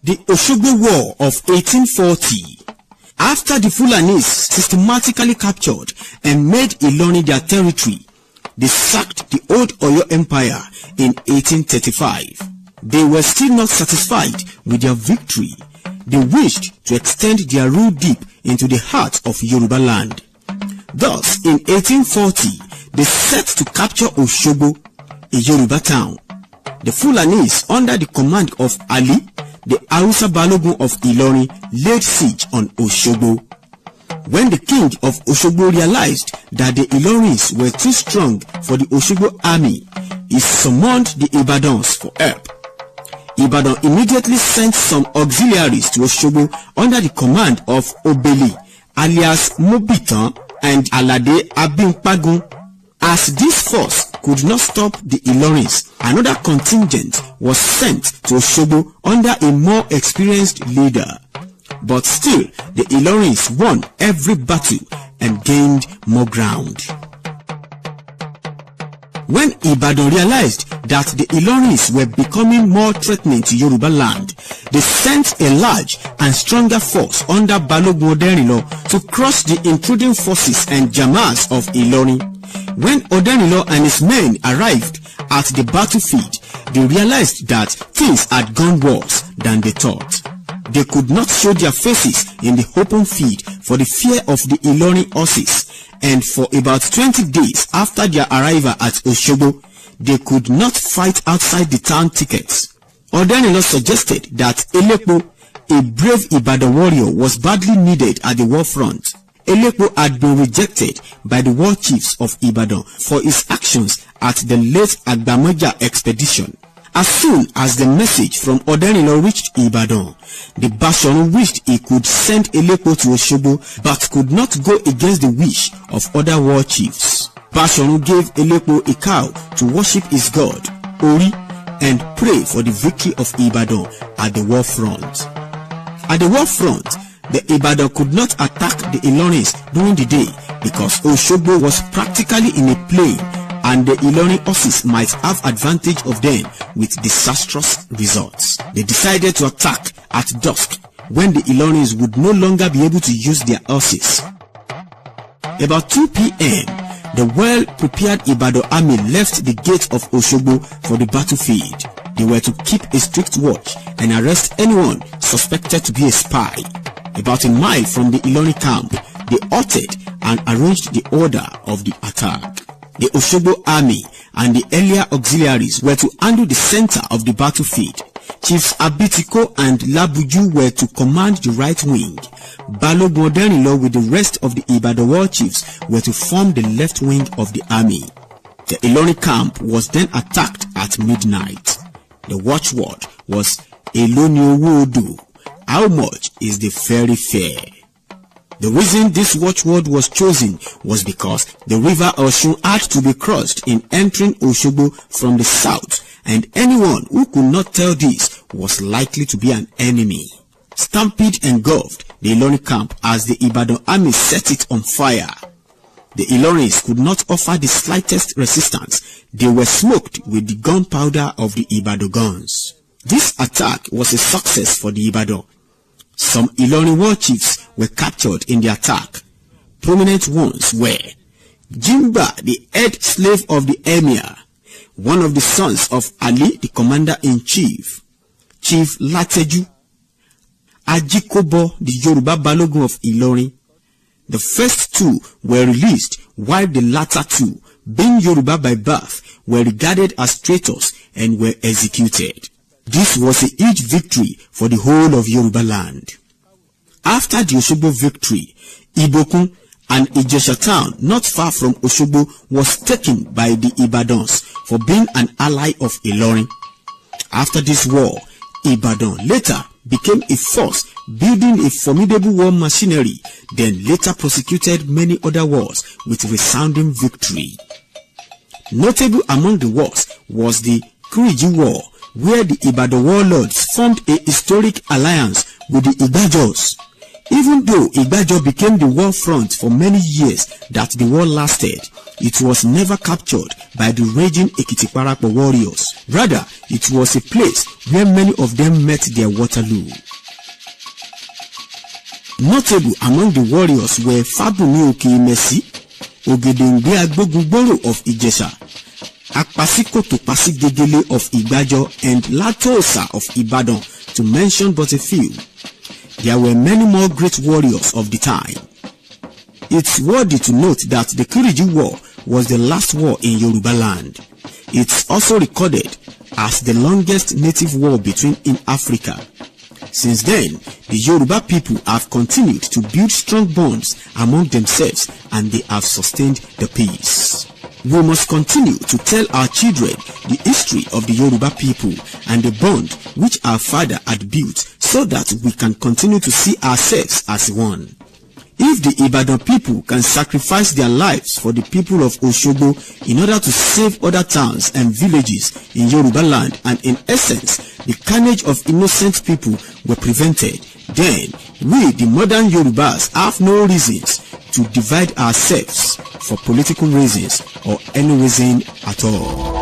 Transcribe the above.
The Oshogbo War of 1840. After the Fulanis systematically captured and made Ilorin their territory, they sacked the old Oyo Empire in 1835. They were still not satisfied with their victory. They wished to extend their rule deep into the heart of Yoruba land. Thus, in 1840, they set to capture Oshogbo, a Yoruba town. The Fulanis, under the command of Ali, the Hausa Balogun of Ilorin, laid siege on Oshogbo. When the king of Oshogbo realized that the Ilorins were too strong for the Oshogbo army, he summoned the Ibadans for help. Ibadan immediately sent some auxiliaries to Oshogbo under the command of Obeli, alias Mobitan, and Alade Abimpagun. As this force could not stop the Ilorins, another contingent was sent to Oshogbo under a more experienced leader. But still, the Ilorins won every battle and gained more ground. When Ibadan realized that the Ilorins were becoming more threatening to Yoruba land, they sent a large and stronger force under Balogun Odenrilo to crush the intruding forces and Jamas of Ilorin. When Odenrilo and his men arrived at the battlefield, they realized that things had gone worse than they thought. They could not show their faces in the open field for the fear of the Ilorin horses, and for about 20 days after their arrival at Oshogbo, they could not fight outside the town thickets. Odenrilo suggested that Elepo, a brave Ibadan warrior, was badly needed at the war front. Elepo had been rejected by the war chiefs of Ibadan for his actions at the late Agbamoja expedition. As soon as the message from Odenrilo reached Ibadan, the Bashorun wished he could send Elepo to Oshogbo, but could not go against the wish of other war chiefs. Bashorun gave Elepo a cow to worship his god, Ori, and pray for the victory of Ibadan at the war front. At the war front, the Ibadan could not attack the Ilorins during the day because Oshogbo was practically in a plain, and the Ilorin horses might have advantage of them with disastrous results. They decided to attack at dusk when the Ilorins would no longer be able to use their horses. About 2 p.m., the well-prepared Ibadan army left the gate of Oshogbo for the battlefield. They were to keep a strict watch and arrest anyone suspected to be a spy. About a mile from the Ilorin camp, they halted and arranged the order of the attack. The Oshogbo army and the earlier auxiliaries were to handle the center of the battlefield. Chiefs Abitiko and Labuju were to command the right wing. Balogun Odenrilo with the rest of the Ibadan war chiefs were to form the left wing of the army. The Ilorin camp was then attacked at midnight. The watchword was Eloni Owodo. How much is the ferry fare? The reason this watchword was chosen was because the river Oshun had to be crossed in entering Oshogbo from the south, and anyone who could not tell this was likely to be an enemy. Stampede engulfed the Ilorin camp as the Ibadan army set it on fire. The Ilorins could not offer the slightest resistance. They were smoked with the gunpowder of the Ibadan guns. This attack was a success for the Ibadan. Some Ilorin war chiefs were captured in the attack. Prominent ones were Jimba, the head slave of the emir, one of the sons of Ali, the commander-in-chief, Chief Lateju, Ajikobo, the Yoruba Balogun of Ilorin. The first two were released, while the latter two, being Yoruba by birth, were regarded as traitors and were executed. This was a huge victory for the whole of Yoruba land. After the Oshogbo victory, Ibokun, an Ijesha town not far from Oshogbo, was taken by the Ibadans for being an ally of Ilorin. After this war, Ibadan later became a force building a formidable war machinery, then later prosecuted many other wars with resounding victory. Notable among the wars was the Kuriji War, where the Ibadan warlords formed a historic alliance with the Igbajos. Even though Igbajo became the war front for many years that the war lasted, it was never captured by the raging Ekiti-Parapọ̀ warriors. Rather, it was a place where many of them met their Waterloo. Notable among the warriors were Fabumi Okeimesi, Ogedengbe Agbogungboro of Ijesha, Apasikoto Pasigegele of Igbajo, and Latosa of Ibadan, to mention but a few. There were many more great warriors of the time. It's worthy to note that the Kiriji War was the last war in Yoruba land. It's also recorded as the longest native war in Africa. Since then, the Yoruba people have continued to build strong bonds among themselves, and they have sustained the peace. We must continue to tell our children the history of the Yoruba people and the bond which our father had built, so that we can continue to see ourselves as one. If the Ibadan people can sacrifice their lives for the people of Osogbo in order to save other towns and villages in Yoruba land, and in essence the carnage of innocent people were prevented, then we, the modern Yorubas, have no reasons to divide ourselves for political reasons or any reason at all.